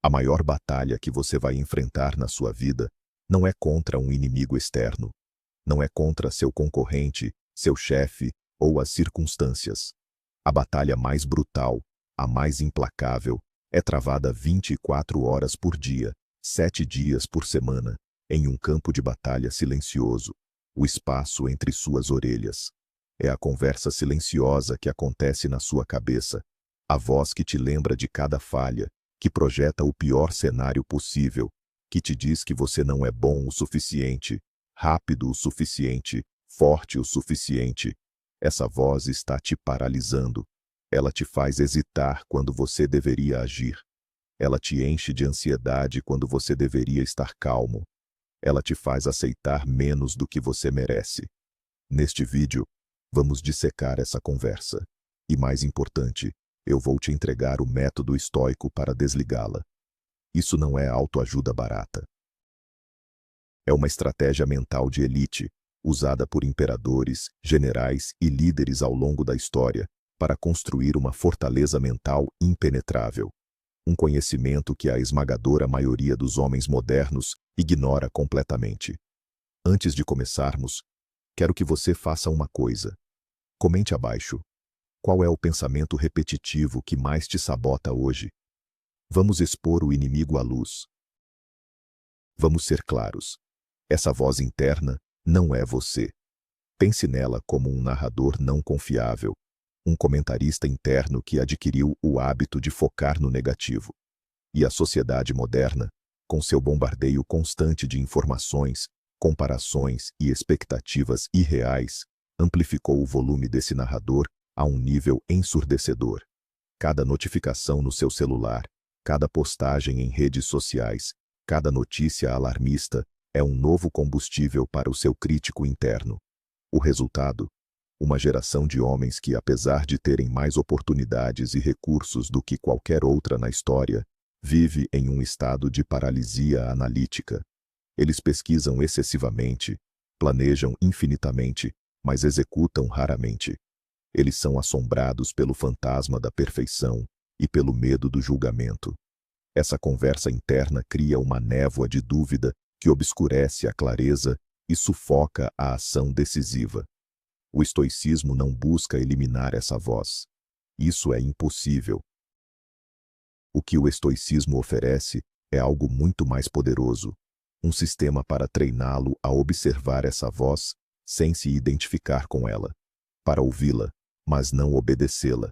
A maior batalha que você vai enfrentar na sua vida não é contra um inimigo externo, não é contra seu concorrente, seu chefe ou as circunstâncias. A batalha mais brutal, a mais implacável, é travada 24 horas por dia, 7 dias por semana, em um campo de batalha silencioso, o espaço entre suas orelhas. É a conversa silenciosa que acontece na sua cabeça, a voz que te lembra de cada falha, que projeta o pior cenário possível, que te diz que você não é bom o suficiente, rápido o suficiente, forte o suficiente. Essa voz está te paralisando. Ela te faz hesitar quando você deveria agir. Ela te enche de ansiedade quando você deveria estar calmo. Ela te faz aceitar menos do que você merece. Neste vídeo, vamos dissecar essa conversa. E mais importante, eu vou te entregar o método estoico para desligá-la. Isso não é autoajuda barata. É uma estratégia mental de elite, usada por imperadores, generais e líderes ao longo da história, para construir uma fortaleza mental impenetrável. Um conhecimento que a esmagadora maioria dos homens modernos ignora completamente. Antes de começarmos, quero que você faça uma coisa. Comente abaixo. Qual é o pensamento repetitivo que mais te sabota hoje? Vamos expor o inimigo à luz. Vamos ser claros. Essa voz interna não é você. Pense nela como um narrador não confiável, um comentarista interno que adquiriu o hábito de focar no negativo. E a sociedade moderna, com seu bombardeio constante de informações, comparações e expectativas irreais, amplificou o volume desse narrador a um nível ensurdecedor. Cada notificação no seu celular, cada postagem em redes sociais, cada notícia alarmista é um novo combustível para o seu crítico interno. O resultado? Uma geração de homens que, apesar de terem mais oportunidades e recursos do que qualquer outra na história, vive em um estado de paralisia analítica. Eles pesquisam excessivamente, planejam infinitamente, mas executam raramente. Eles são assombrados pelo fantasma da perfeição e pelo medo do julgamento. Essa conversa interna cria uma névoa de dúvida que obscurece a clareza e sufoca a ação decisiva. O estoicismo não busca eliminar essa voz. Isso é impossível. O que o estoicismo oferece é algo muito mais poderoso, um sistema para treiná-lo a observar essa voz sem se identificar com ela, para ouvi-la, mas não obedecê-la,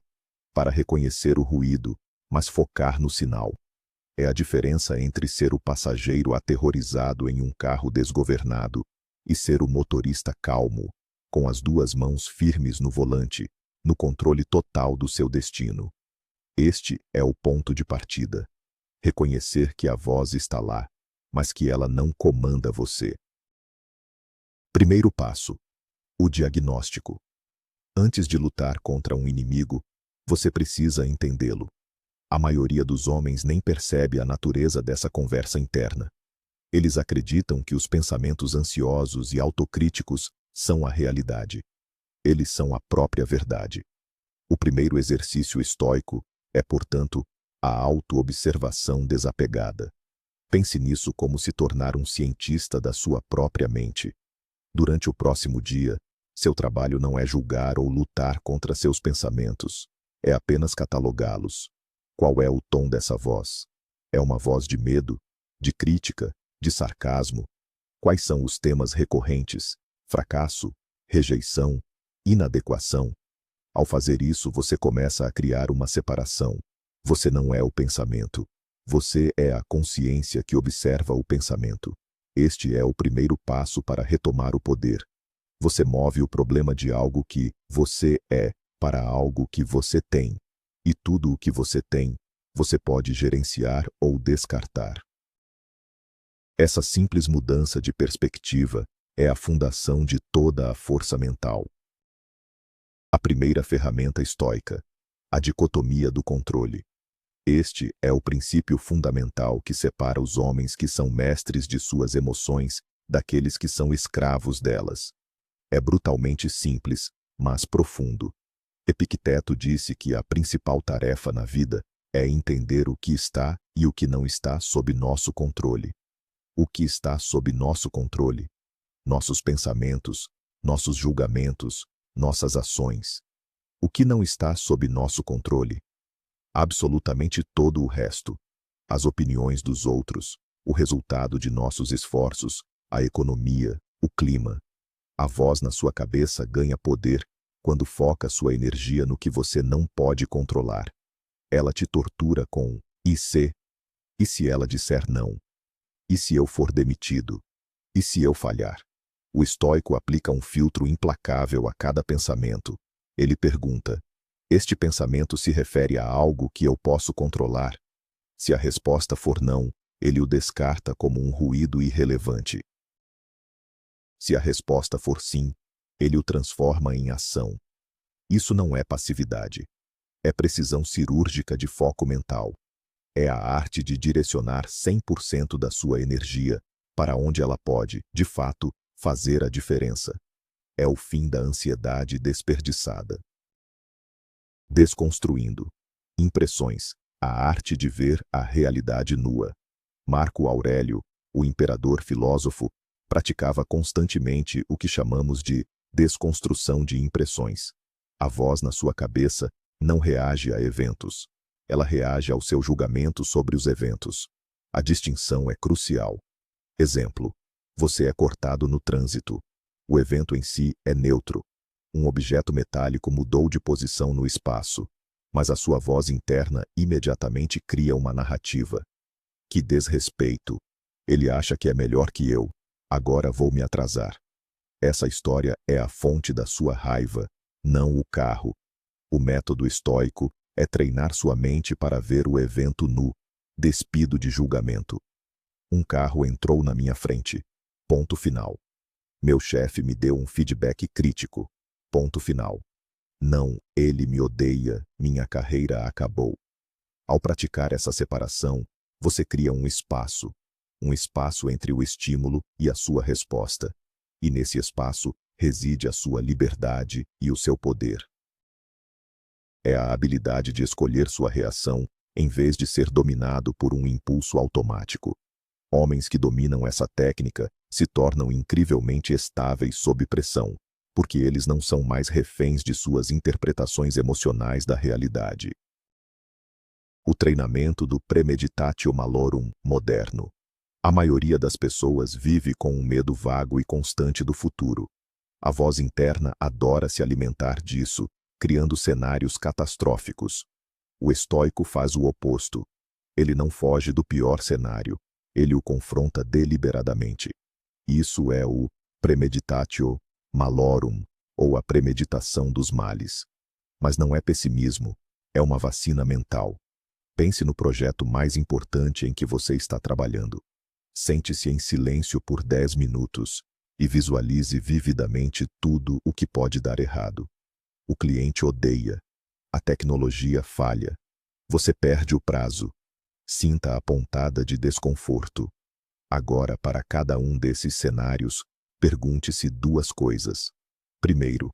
para reconhecer o ruído, mas focar no sinal. É a diferença entre ser o passageiro aterrorizado em um carro desgovernado e ser o motorista calmo, com as duas mãos firmes no volante, no controle total do seu destino. Este é o ponto de partida. Reconhecer que a voz está lá, mas que ela não comanda você. Primeiro passo: o diagnóstico. Antes de lutar contra um inimigo, você precisa entendê-lo. A maioria dos homens nem percebe a natureza dessa conversa interna. Eles acreditam que os pensamentos ansiosos e autocríticos são a realidade. Eles são a própria verdade. O primeiro exercício estoico é, portanto, a autoobservação desapegada. Pense nisso como se tornar um cientista da sua própria mente. Durante o próximo dia, seu trabalho não é julgar ou lutar contra seus pensamentos, é apenas catalogá-los. Qual é o tom dessa voz? É uma voz de medo, de crítica, de sarcasmo? Quais são os temas recorrentes? Fracasso, rejeição, inadequação? Ao fazer isso, você começa a criar uma separação. Você não é o pensamento. Você é a consciência que observa o pensamento. Este é o primeiro passo para retomar o poder. Você move o problema de algo que você é para algo que você tem. E tudo o que você tem, você pode gerenciar ou descartar. Essa simples mudança de perspectiva é a fundação de toda a força mental. A primeira ferramenta estoica, a dicotomia do controle. Este é o princípio fundamental que separa os homens que são mestres de suas emoções daqueles que são escravos delas. É brutalmente simples, mas profundo. Epicteto disse que a principal tarefa na vida É entender o que está e o que não está sob nosso controle. O que está sob nosso controle? Nossos pensamentos, nossos julgamentos, nossas ações. O que não está sob nosso controle? Absolutamente todo o resto. As opiniões dos outros, o resultado de nossos esforços, a economia, o clima. A voz na sua cabeça ganha poder quando foca sua energia no que você não pode controlar. Ela te tortura com "e se?" E se ela disser não? E se eu for demitido? E se eu falhar? O estoico aplica um filtro implacável a cada pensamento. Ele pergunta: este pensamento se refere a algo que eu posso controlar? Se a resposta for não, ele o descarta como um ruído irrelevante. Se a resposta for sim, ele o transforma em ação. Isso não é passividade. É precisão cirúrgica de foco mental. É a arte de direcionar 100% da sua energia para onde ela pode, de fato, fazer a diferença. É o fim da ansiedade desperdiçada. Desconstruindo. Impressões. A arte de ver a realidade nua. Marco Aurélio, o imperador filósofo, praticava constantemente o que chamamos de desconstrução de impressões. A voz na sua cabeça não reage a eventos. Ela reage ao seu julgamento sobre os eventos. A distinção é crucial. Exemplo: você é cortado no trânsito. O evento em si é neutro. Um objeto metálico mudou de posição no espaço, mas a sua voz interna imediatamente cria uma narrativa. Que desrespeito! Ele acha que é melhor que eu. Agora vou me atrasar. Essa história é a fonte da sua raiva, não o carro. O método estoico é treinar sua mente para ver o evento nu, despido de julgamento. Um carro entrou na minha frente. Ponto final. Meu chefe me deu um feedback crítico. Ponto final. Não, ele me odeia, minha carreira acabou. Ao praticar essa separação, você cria um espaço entre o estímulo e a sua resposta. E nesse espaço reside a sua liberdade e o seu poder. É a habilidade de escolher sua reação em vez de ser dominado por um impulso automático. Homens que dominam essa técnica se tornam incrivelmente estáveis sob pressão, porque eles não são mais reféns de suas interpretações emocionais da realidade. O treinamento do premeditatio malorum moderno. A maioria das pessoas vive com um medo vago e constante do futuro. A voz interna adora se alimentar disso, criando cenários catastróficos. O estoico faz o oposto. Ele não foge do pior cenário. Ele o confronta deliberadamente. Isso é o premeditatio malorum, ou a premeditação dos males. Mas não é pessimismo, é uma vacina mental. Pense no projeto mais importante em que você está trabalhando. Sente-se em silêncio por 10 minutos e visualize vividamente tudo o que pode dar errado. O cliente odeia. A tecnologia falha. Você perde o prazo. Sinta a pontada de desconforto. Agora, para cada um desses cenários, pergunte-se duas coisas. Primeiro,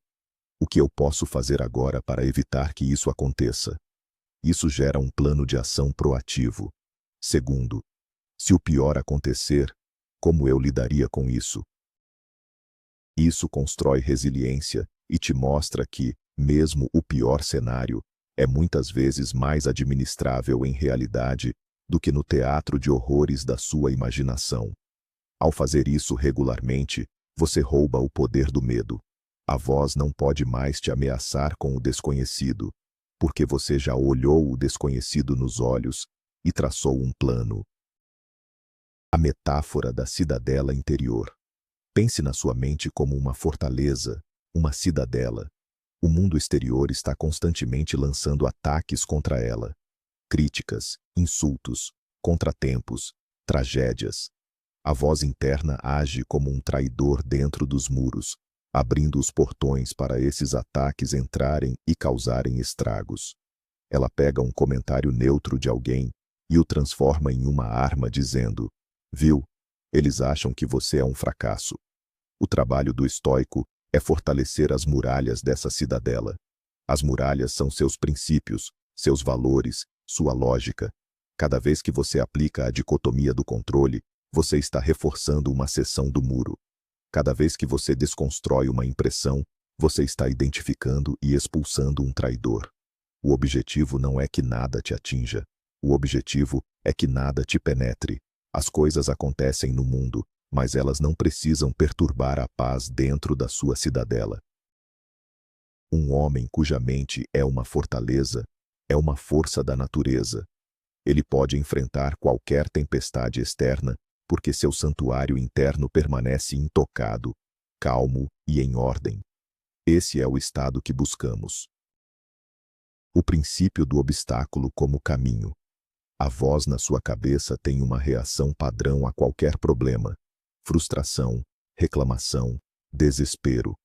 o que eu posso fazer agora para evitar que isso aconteça? Isso gera um plano de ação proativo. Segundo, se o pior acontecer, como eu lidaria com isso? Isso constrói resiliência e te mostra que, mesmo o pior cenário, é muitas vezes mais administrável em realidade do que no teatro de horrores da sua imaginação. Ao fazer isso regularmente, você rouba o poder do medo. A voz não pode mais te ameaçar com o desconhecido, porque você já olhou o desconhecido nos olhos e traçou um plano. A metáfora da cidadela interior. Pense na sua mente como uma fortaleza, uma cidadela. O mundo exterior está constantemente lançando ataques contra ela. Críticas, insultos, contratempos, tragédias. A voz interna age como um traidor dentro dos muros, abrindo os portões para esses ataques entrarem e causarem estragos. Ela pega um comentário neutro de alguém e o transforma em uma arma dizendo: viu, eles acham que você é um fracasso. O trabalho do estoico é fortalecer as muralhas dessa cidadela. As muralhas são seus princípios, seus valores, sua lógica. Cada vez que você aplica a dicotomia do controle, você está reforçando uma seção do muro. Cada vez que você desconstrói uma impressão, você está identificando e expulsando um traidor. O objetivo não é que nada te atinja. O objetivo é que nada te penetre. As coisas acontecem no mundo, mas elas não precisam perturbar a paz dentro da sua cidadela. Um homem cuja mente é uma fortaleza, é uma força da natureza. Ele pode enfrentar qualquer tempestade externa, porque seu santuário interno permanece intocado, calmo e em ordem. Esse é o estado que buscamos. O princípio do obstáculo como caminho. A voz na sua cabeça tem uma reação padrão a qualquer problema: frustração, reclamação, desespero.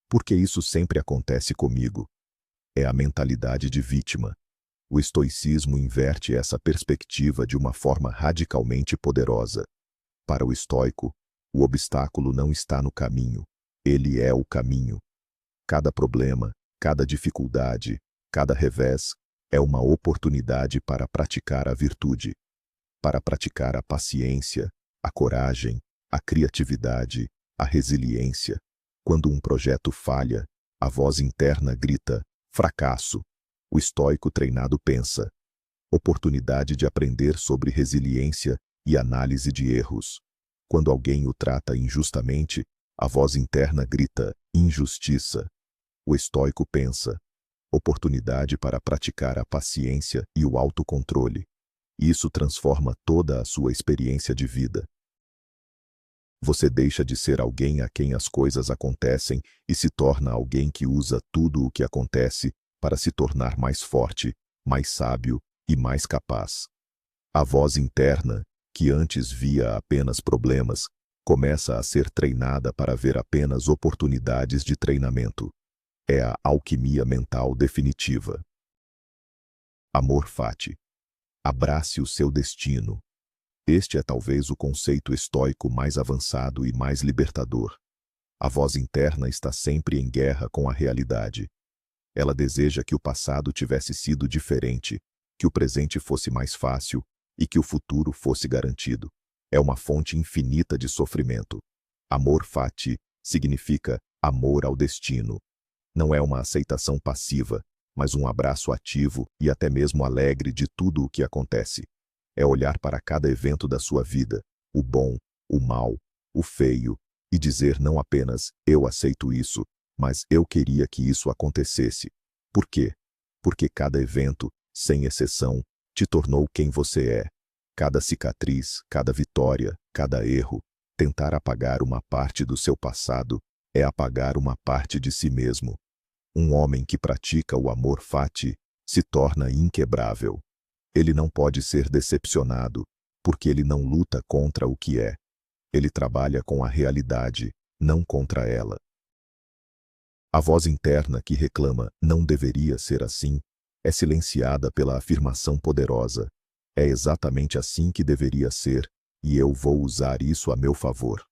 Porque isso sempre acontece comigo. É a mentalidade de vítima. O estoicismo inverte essa perspectiva de uma forma radicalmente poderosa. Para o estoico, o obstáculo não está no caminho, ele é o caminho. Cada problema, cada dificuldade, cada revés é uma oportunidade para praticar a virtude, para praticar a paciência, a coragem, a criatividade, a resiliência. Quando um projeto falha, a voz interna grita: fracasso. O estoico treinado pensa: oportunidade de aprender sobre resiliência e análise de erros. Quando alguém o trata injustamente, a voz interna grita: injustiça. O estoico pensa: oportunidade para praticar a paciência e o autocontrole. Isso transforma toda a sua experiência de vida. Você deixa de ser alguém a quem as coisas acontecem e se torna alguém que usa tudo o que acontece para se tornar mais forte, mais sábio e mais capaz. A voz interna, que antes via apenas problemas, começa a ser treinada para ver apenas oportunidades de treinamento. É a alquimia mental definitiva. Amor fati. Abrace o seu destino. Este é talvez o conceito estoico mais avançado e mais libertador. A voz interna está sempre em guerra com a realidade. Ela deseja que o passado tivesse sido diferente, que o presente fosse mais fácil e que o futuro fosse garantido. É uma fonte infinita de sofrimento. Amor fati significa amor ao destino. Não é uma aceitação passiva, mas um abraço ativo e até mesmo alegre de tudo o que acontece. É olhar para cada evento da sua vida, o bom, o mal, o feio, e dizer não apenas eu aceito isso, mas eu queria que isso acontecesse. Por quê? Porque cada evento, sem exceção, te tornou quem você é. Cada cicatriz, cada vitória, cada erro, tentar apagar uma parte do seu passado é apagar uma parte de si mesmo. Um homem que pratica o amor fati se torna inquebrável. Ele não pode ser decepcionado, porque ele não luta contra o que é. Ele trabalha com a realidade, não contra ela. A voz interna que reclama não deveria ser assim é silenciada pela afirmação poderosa: é exatamente assim que deveria ser, e eu vou usar isso a meu favor.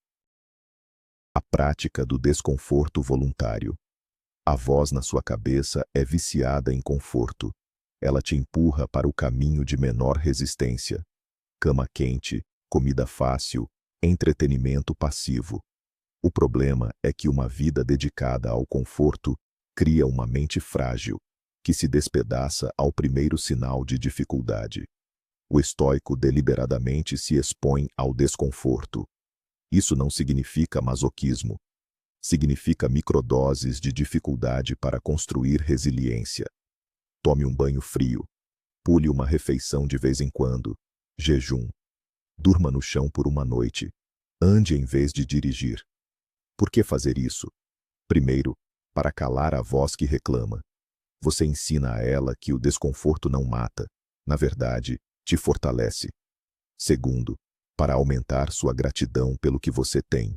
A prática do desconforto voluntário. A voz na sua cabeça é viciada em conforto. Ela te empurra para o caminho de menor resistência. Cama quente, comida fácil, entretenimento passivo. O problema é que uma vida dedicada ao conforto cria uma mente frágil, que se despedaça ao primeiro sinal de dificuldade. O estoico deliberadamente se expõe ao desconforto. Isso não significa masoquismo. Significa microdoses de dificuldade para construir resiliência. Tome um banho frio. Pule uma refeição de vez em quando. Jejum. Durma no chão por uma noite. Ande em vez de dirigir. Por que fazer isso? Primeiro, para calar a voz que reclama. Você ensina a ela que o desconforto não mata, na verdade, te fortalece. Segundo, para aumentar sua gratidão pelo que você tem.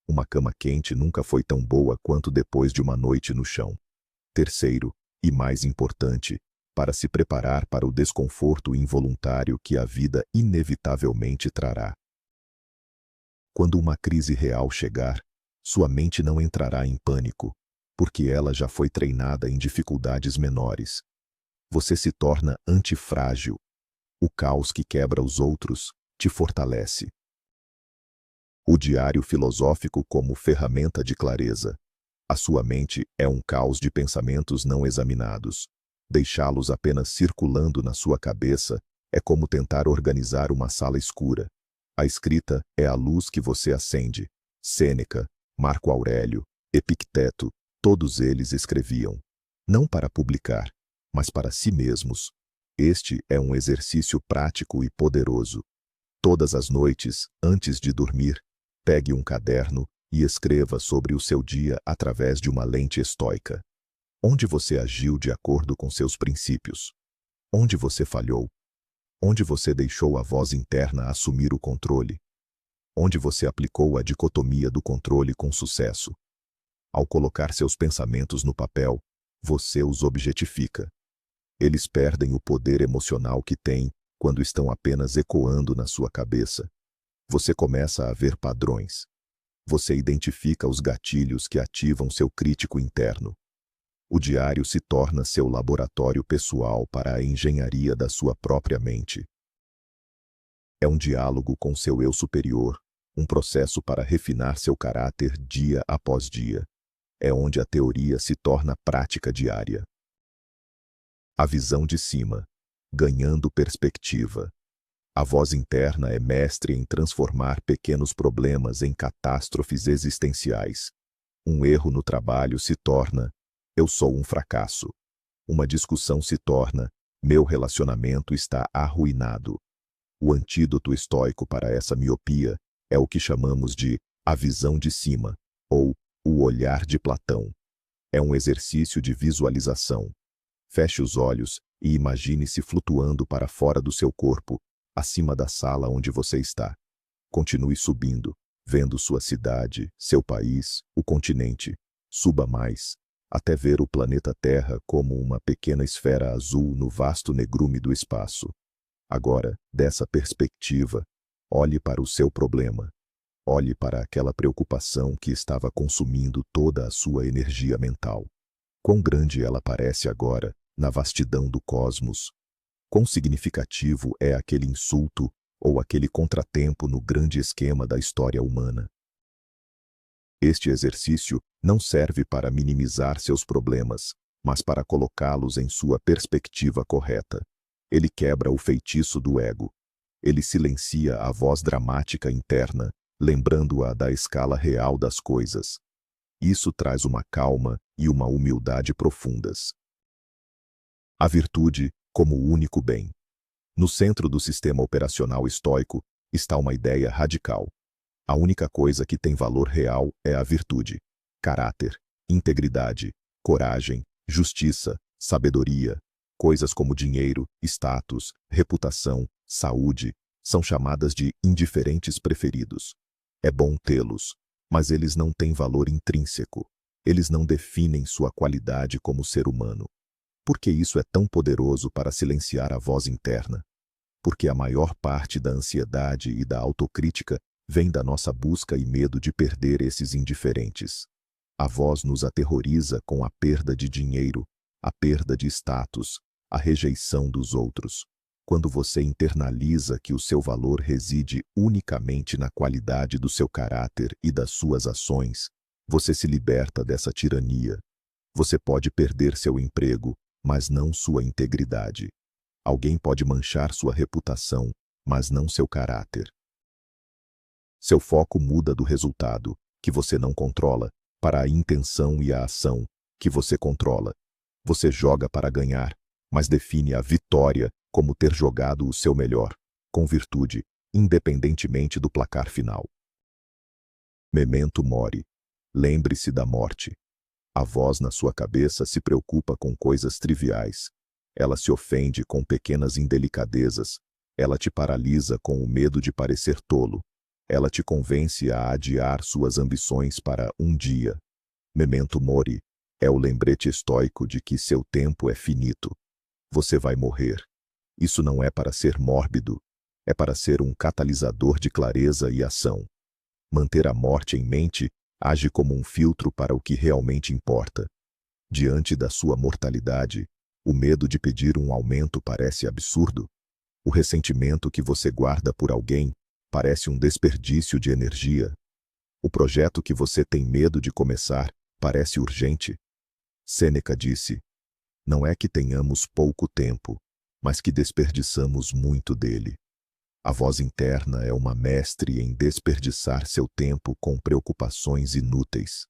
Uma cama quente nunca foi tão boa quanto depois de uma noite no chão. Terceiro, e mais importante, para se preparar para o desconforto involuntário que a vida inevitavelmente trará. Quando uma crise real chegar, sua mente não entrará em pânico, porque ela já foi treinada em dificuldades menores. Você se torna antifrágil. O caos que quebra os outros te fortalece. O diário filosófico como ferramenta de clareza. A sua mente é um caos de pensamentos não examinados. Deixá-los apenas circulando na sua cabeça é como tentar organizar uma sala escura. A escrita é a luz que você acende. Sêneca, Marco Aurélio, Epicteto, todos eles escreviam. Não para publicar, mas para si mesmos. Este é um exercício prático e poderoso. Todas as noites, antes de dormir, pegue um caderno e escreva sobre o seu dia através de uma lente estoica. Onde você agiu de acordo com seus princípios? Onde você falhou? Onde você deixou a voz interna assumir o controle? Onde você aplicou a dicotomia do controle com sucesso? Ao colocar seus pensamentos no papel, você os objetifica. Eles perdem o poder emocional que têm quando estão apenas ecoando na sua cabeça. Você começa a ver padrões. Você identifica os gatilhos que ativam seu crítico interno. O diário se torna seu laboratório pessoal para a engenharia da sua própria mente. É um diálogo com seu eu superior, um processo para refinar seu caráter dia após dia. É onde a teoria se torna prática diária. A visão de cima, ganhando perspectiva. A voz interna é mestre em transformar pequenos problemas em catástrofes existenciais. Um erro no trabalho se torna: eu sou um fracasso. Uma discussão se torna: meu relacionamento está arruinado. O antídoto estoico para essa miopia é o que chamamos de a visão de cima, ou o olhar de Platão. É um exercício de visualização. Feche os olhos e imagine-se flutuando para fora do seu corpo, acima da sala onde você está. Continue subindo, vendo sua cidade, seu país, o continente. Suba mais, até ver o planeta Terra como uma pequena esfera azul no vasto negrume do espaço. Agora, dessa perspectiva, olhe para o seu problema. Olhe para aquela preocupação que estava consumindo toda a sua energia mental. Quão grande ela parece agora, na vastidão do cosmos. Quão significativo é aquele insulto ou aquele contratempo no grande esquema da história humana. Este exercício não serve para minimizar seus problemas, mas para colocá-los em sua perspectiva correta. Ele quebra o feitiço do ego. Ele silencia a voz dramática interna, lembrando-a da escala real das coisas. Isso traz uma calma e uma humildade profundas. A virtude como o único bem. No centro do sistema operacional estoico está uma ideia radical. A única coisa que tem valor real é a virtude. Caráter, integridade, coragem, justiça, sabedoria, coisas como dinheiro, status, reputação, saúde, são chamadas de indiferentes preferidos. É bom tê-los, mas eles não têm valor intrínseco. Eles não definem sua qualidade como ser humano. Por que isso é tão poderoso para silenciar a voz interna? Porque a maior parte da ansiedade e da autocrítica vem da nossa busca e medo de perder esses indiferentes. A voz nos aterroriza com a perda de dinheiro, a perda de status, a rejeição dos outros. Quando você internaliza que o seu valor reside unicamente na qualidade do seu caráter e das suas ações, você se liberta dessa tirania. Você pode perder seu emprego, mas não sua integridade. Alguém pode manchar sua reputação, mas não seu caráter. Seu foco muda do resultado, que você não controla, para a intenção e a ação, que você controla. Você joga para ganhar, mas define a vitória como ter jogado o seu melhor, com virtude, independentemente do placar final. Memento mori. Lembre-se da morte. A voz na sua cabeça se preocupa com coisas triviais. Ela se ofende com pequenas indelicadezas. Ela te paralisa com o medo de parecer tolo. Ela te convence a adiar suas ambições para um dia. Memento mori é o lembrete estoico de que seu tempo é finito. Você vai morrer. Isso não é para ser mórbido, é para ser um catalisador de clareza e ação. Manter a morte em mente age como um filtro para o que realmente importa. Diante da sua mortalidade, O medo de pedir um aumento parece absurdo. O ressentimento que você guarda por alguém parece um desperdício de energia. O projeto que você tem medo de começar parece urgente. Sêneca disse: não é que tenhamos pouco tempo, mas que desperdiçamos muito dele. A voz interna é uma mestre em desperdiçar seu tempo com preocupações inúteis.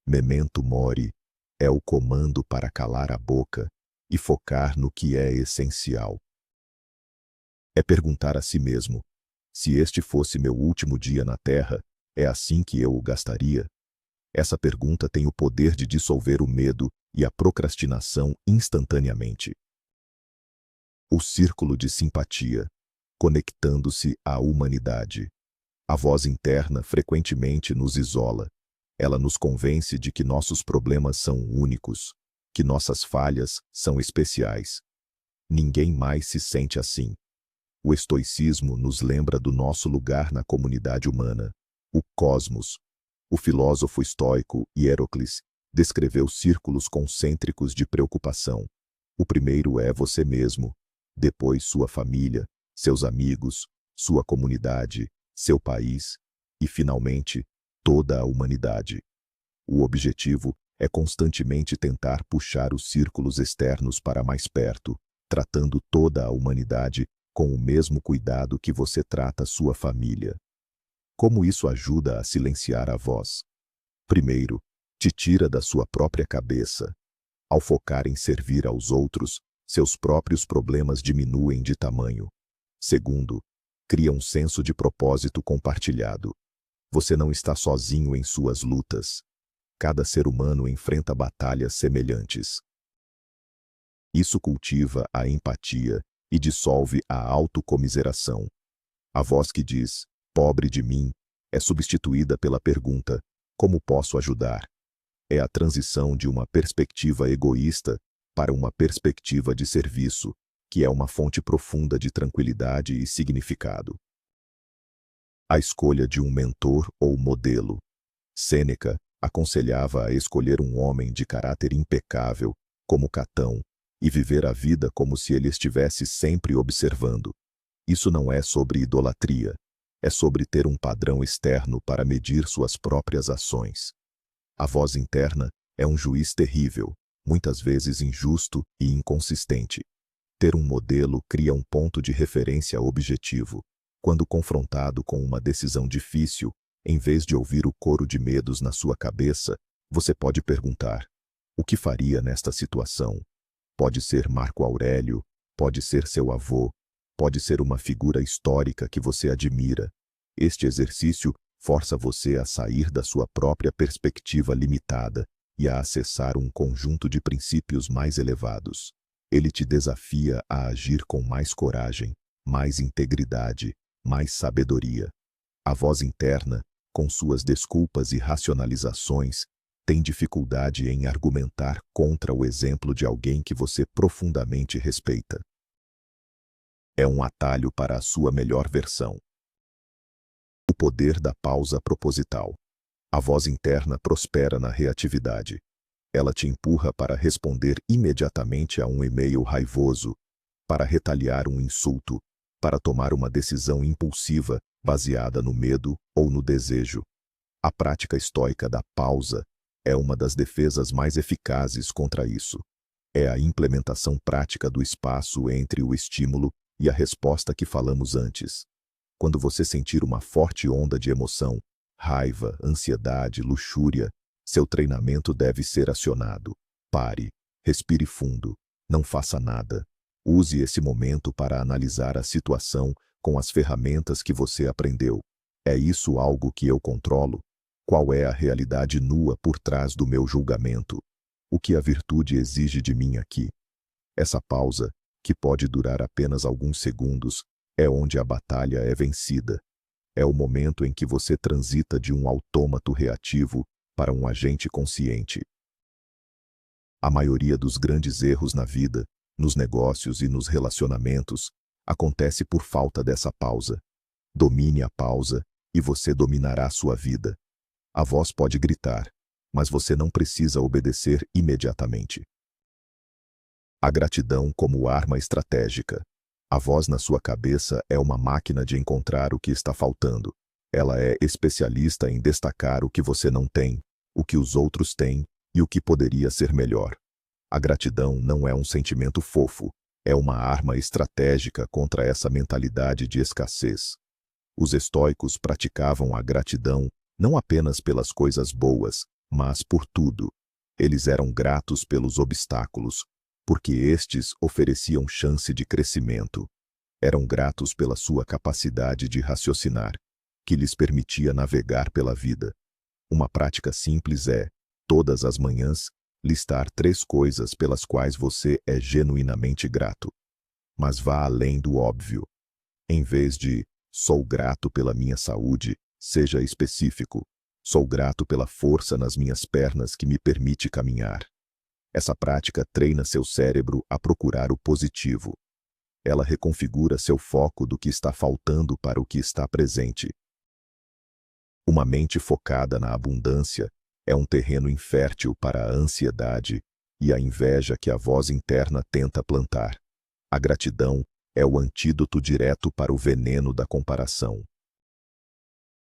Memento mori é o comando para calar a boca e focar no que é essencial. É perguntar a si mesmo: se este fosse meu último dia na Terra, é assim que eu o gastaria? Essa pergunta tem o poder de dissolver o medo e a procrastinação instantaneamente. O círculo de simpatia, conectando-se à humanidade. A voz interna frequentemente nos isola. Ela nos convence de que nossos problemas são únicos, que nossas falhas são especiais. Ninguém mais se sente assim. O estoicismo nos lembra do nosso lugar na comunidade humana, o cosmos. O filósofo estoico Hierocles descreveu círculos concêntricos de preocupação. O primeiro é você mesmo, depois sua família, seus amigos, sua comunidade, seu país e, finalmente, toda a humanidade. O objetivo é constantemente tentar puxar os círculos externos para mais perto, tratando toda a humanidade com o mesmo cuidado que você trata sua família. Como isso ajuda a silenciar a voz? Primeiro, te tira da sua própria cabeça. Ao focar em servir aos outros, seus próprios problemas diminuem de tamanho. Segundo, cria um senso de propósito compartilhado. Você não está sozinho em suas lutas. Cada ser humano enfrenta batalhas semelhantes. Isso cultiva a empatia e dissolve a autocomiseração. A voz que diz, pobre de mim, é substituída pela pergunta, como posso ajudar? É a transição de uma perspectiva egoísta para uma perspectiva de serviço, que é uma fonte profunda de tranquilidade e significado. A escolha de um mentor ou modelo. Sêneca aconselhava a escolher um homem de caráter impecável, como Catão, e viver a vida como se ele estivesse sempre observando. Isso não é sobre idolatria, é sobre ter um padrão externo para medir suas próprias ações. A voz interna é um juiz terrível, muitas vezes injusto e inconsistente. Ter um modelo cria um ponto de referência objetivo. Quando confrontado com uma decisão difícil, em vez de ouvir o coro de medos na sua cabeça, você pode perguntar: o que faria nesta situação? Pode ser Marco Aurélio, pode ser seu avô, pode ser uma figura histórica que você admira. Este exercício força você a sair da sua própria perspectiva limitada e a acessar um conjunto de princípios mais elevados. Ele te desafia a agir com mais coragem, mais integridade, mais sabedoria. A voz interna, com suas desculpas e racionalizações, tem dificuldade em argumentar contra o exemplo de alguém que você profundamente respeita. É um atalho para a sua melhor versão. O poder da pausa proposital. A voz interna prospera na reatividade. Ela te empurra para responder imediatamente a um e-mail raivoso, para retaliar um insulto, para tomar uma decisão impulsiva baseada no medo ou no desejo. A prática estoica da pausa é uma das defesas mais eficazes contra isso. É a implementação prática do espaço entre o estímulo e a resposta que falamos antes. Quando você sentir uma forte onda de emoção, raiva, ansiedade, luxúria, seu treinamento deve ser acionado. Pare, respire fundo, não faça nada. Use esse momento para analisar a situação com as ferramentas que você aprendeu. É isso algo que eu controlo? Qual é a realidade nua por trás do meu julgamento? O que a virtude exige de mim aqui? Essa pausa, que pode durar apenas alguns segundos, é onde a batalha é vencida. É o momento em que você transita de um autômato reativo para um agente consciente. A maioria dos grandes erros na vida, nos negócios e nos relacionamentos, acontece por falta dessa pausa. Domine a pausa e você dominará sua vida. A voz pode gritar, mas você não precisa obedecer imediatamente. A gratidão como arma estratégica. A voz na sua cabeça é uma máquina de encontrar o que está faltando. Ela é especialista em destacar o que você não tem, o que os outros têm e o que poderia ser melhor. A gratidão não é um sentimento fofo, é uma arma estratégica contra essa mentalidade de escassez. Os estoicos praticavam a gratidão não apenas pelas coisas boas, mas por tudo. Eles eram gratos pelos obstáculos, porque estes ofereciam chance de crescimento. Eram gratos pela sua capacidade de raciocinar, que lhes permitia navegar pela vida. Uma prática simples é, todas as manhãs, listar 3 coisas pelas quais você é genuinamente grato. Mas vá além do óbvio. Em vez de "sou grato pela minha saúde", seja específico. "Sou grato pela força nas minhas pernas que me permite caminhar". Essa prática treina seu cérebro a procurar o positivo. Ela reconfigura seu foco do que está faltando para o que está presente. Uma mente focada na abundância é um terreno infértil para a ansiedade e a inveja que a voz interna tenta plantar. A gratidão é o antídoto direto para o veneno da comparação.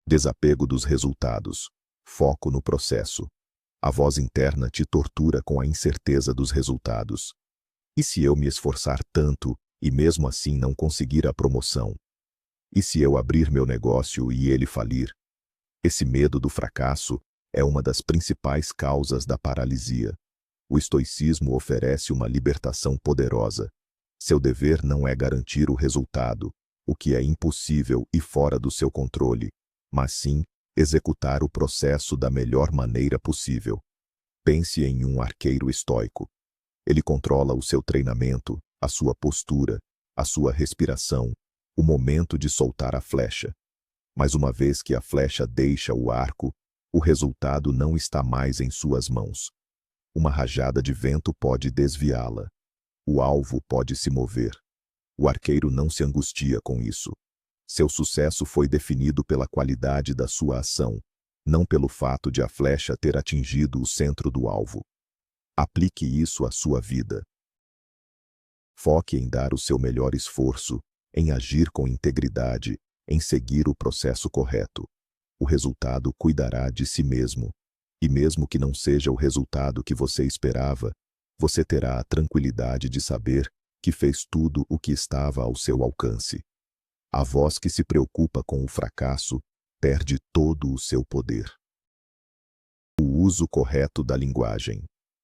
Desapego dos resultados. Foco no processo. A voz interna te tortura com a incerteza dos resultados. E se eu me esforçar tanto e mesmo assim não conseguir a promoção? E se eu abrir meu negócio e ele falir? Esse medo do fracasso é uma das principais causas da paralisia. O estoicismo oferece uma libertação poderosa. Seu dever não é garantir o resultado, o que é impossível e fora do seu controle, mas sim executar o processo da melhor maneira possível. Pense em um arqueiro estoico. Ele controla o seu treinamento, a sua postura, a sua respiração, o momento de soltar a flecha. Mas uma vez que a flecha deixa o arco, o resultado não está mais em suas mãos. Uma rajada de vento pode desviá-la. O alvo pode se mover. O arqueiro não se angustia com isso. Seu sucesso foi definido pela qualidade da sua ação, não pelo fato de a flecha ter atingido o centro do alvo. Aplique isso à sua vida. Foque em dar o seu melhor esforço, em agir com integridade, em seguir o processo correto. O resultado cuidará de si mesmo. E mesmo que não seja o resultado que você esperava, você terá a tranquilidade de saber que fez tudo o que estava ao seu alcance. A voz que se preocupa com o fracasso perde todo o seu poder. O uso correto da linguagem.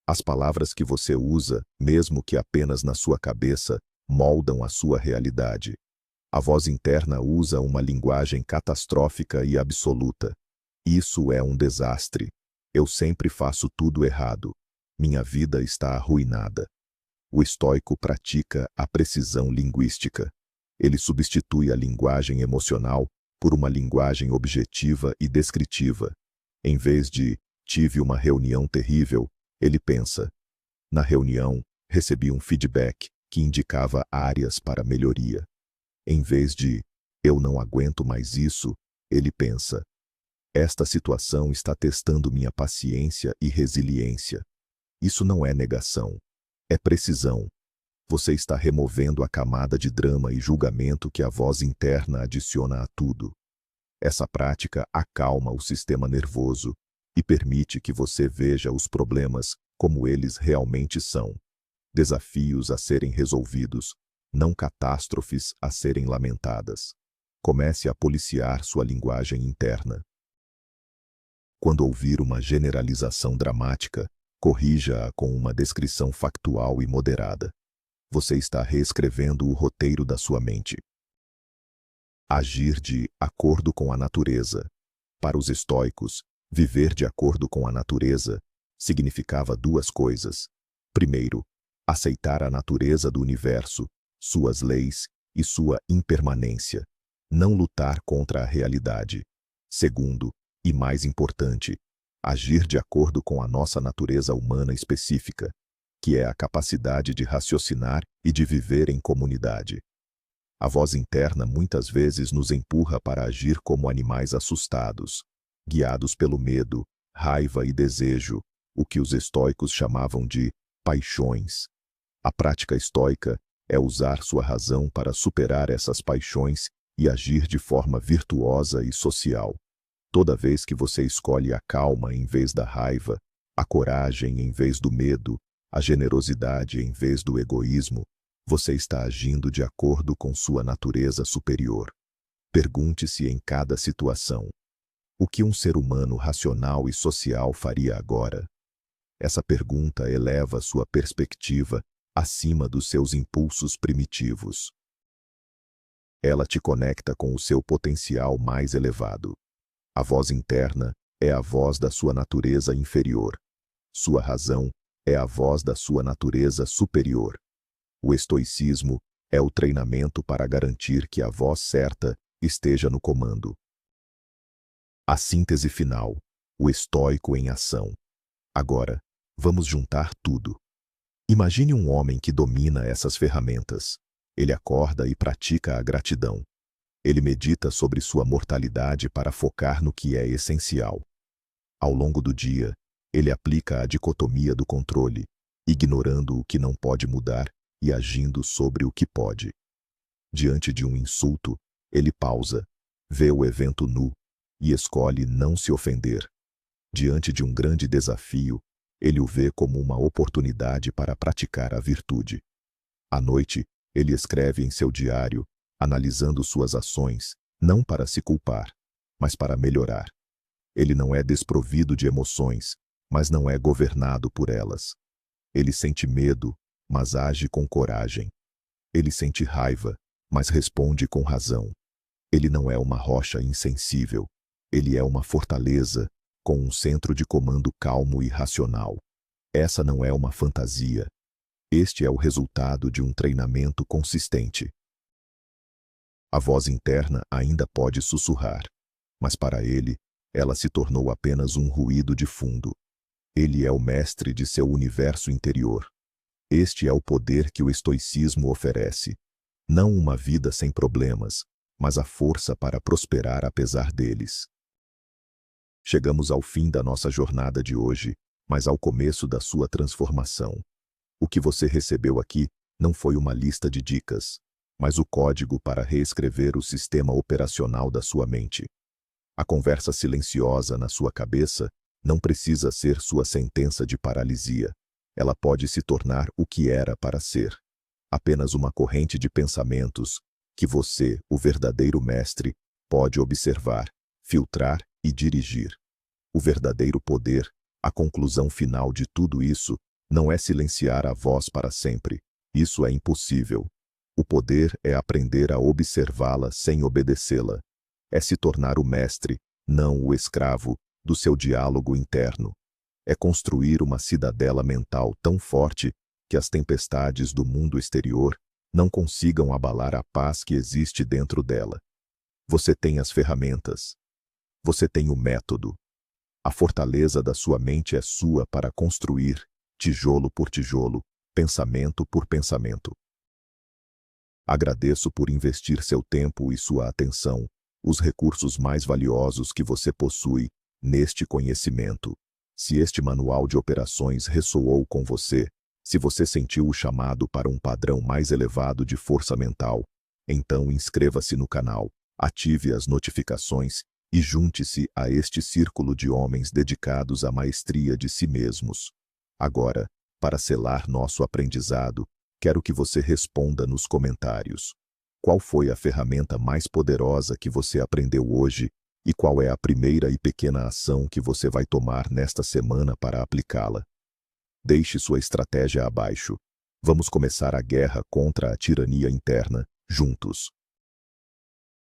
As palavras que você usa, mesmo que apenas na sua cabeça, moldam a sua realidade. A voz interna usa uma linguagem catastrófica e absoluta. Isso é um desastre. Eu sempre faço tudo errado. Minha vida está arruinada. O estoico pratica a precisão linguística. Ele substitui a linguagem emocional por uma linguagem objetiva e descritiva. Em vez de "tive uma reunião terrível", ele pensa: "Na reunião, recebi um feedback que indicava áreas para melhoria". Em vez de "eu não aguento mais isso", ele pensa: "Esta situação está testando minha paciência e resiliência". Isso não é negação, é precisão. Você está removendo a camada de drama e julgamento que a voz interna adiciona a tudo. Essa prática acalma o sistema nervoso e permite que você veja os problemas como eles realmente são. Desafios a serem resolvidos, não catástrofes a serem lamentadas. Comece a policiar sua linguagem interna. Quando ouvir uma generalização dramática, corrija-a com uma descrição factual e moderada. Você está reescrevendo o roteiro da sua mente. Agir de acordo com a natureza. Para os estoicos, viver de acordo com a natureza significava 2 coisas. Primeiro, aceitar a natureza do universo, suas leis e sua impermanência. Não lutar contra a realidade. Segundo, e mais importante, agir de acordo com a nossa natureza humana específica, que é a capacidade de raciocinar e de viver em comunidade. A voz interna muitas vezes nos empurra para agir como animais assustados, guiados pelo medo, raiva e desejo, o que os estoicos chamavam de paixões. A prática estoica é usar sua razão para superar essas paixões e agir de forma virtuosa e social. Toda vez que você escolhe a calma em vez da raiva, a coragem em vez do medo, a generosidade em vez do egoísmo, você está agindo de acordo com sua natureza superior. Pergunte-se em cada situação: o que um ser humano racional e social faria agora? Essa pergunta eleva sua perspectiva acima dos seus impulsos primitivos. Ela te conecta com o seu potencial mais elevado. A voz interna é a voz da sua natureza inferior. Sua razão é a voz da sua natureza superior. O estoicismo é o treinamento para garantir que a voz certa esteja no comando. A síntese final: o estoico em ação. Agora, vamos juntar tudo. Imagine um homem que domina essas ferramentas. Ele acorda e pratica a gratidão. Ele medita sobre sua mortalidade para focar no que é essencial. Ao longo do dia, ele aplica a dicotomia do controle, ignorando o que não pode mudar e agindo sobre o que pode. Diante de um insulto, ele pausa, vê o evento nu e escolhe não se ofender. Diante de um grande desafio, ele o vê como uma oportunidade para praticar a virtude. À noite, ele escreve em seu diário, analisando suas ações, não para se culpar, mas para melhorar. Ele não é desprovido de emoções, mas não é governado por elas. Ele sente medo, mas age com coragem. Ele sente raiva, mas responde com razão. Ele não é uma rocha insensível. Ele é uma fortaleza, com um centro de comando calmo e racional. Essa não é uma fantasia. Este é o resultado de um treinamento consistente. A voz interna ainda pode sussurrar, mas para ele, ela se tornou apenas um ruído de fundo. Ele é o mestre de seu universo interior. Este é o poder que o estoicismo oferece. Não uma vida sem problemas, mas a força para prosperar apesar deles. Chegamos ao fim da nossa jornada de hoje, mas ao começo da sua transformação. O que você recebeu aqui não foi uma lista de dicas, mas o código para reescrever o sistema operacional da sua mente. A conversa silenciosa na sua cabeça não precisa ser sua sentença de paralisia. Ela pode se tornar o que era para ser. Apenas uma corrente de pensamentos que você, o verdadeiro mestre, pode observar, filtrar e dirigir. O verdadeiro poder, a conclusão final de tudo isso, não é silenciar a voz para sempre. Isso é impossível. O poder é aprender a observá-la sem obedecê-la. É se tornar o mestre, não o escravo, do seu diálogo interno. É construir uma cidadela mental tão forte que as tempestades do mundo exterior não consigam abalar a paz que existe dentro dela. Você tem as ferramentas. Você tem o método. A fortaleza da sua mente é sua para construir, tijolo por tijolo, pensamento por pensamento. Agradeço por investir seu tempo e sua atenção, os recursos mais valiosos que você possui, neste conhecimento. Se este manual de operações ressoou com você, se você sentiu o chamado para um padrão mais elevado de força mental, então inscreva-se no canal, ative as notificações e junte-se a este círculo de homens dedicados à maestria de si mesmos. Agora, para selar nosso aprendizado, quero que você responda nos comentários. Qual foi a ferramenta mais poderosa que você aprendeu hoje e qual é a primeira e pequena ação que você vai tomar nesta semana para aplicá-la? Deixe sua estratégia abaixo. Vamos começar a guerra contra a tirania interna, juntos.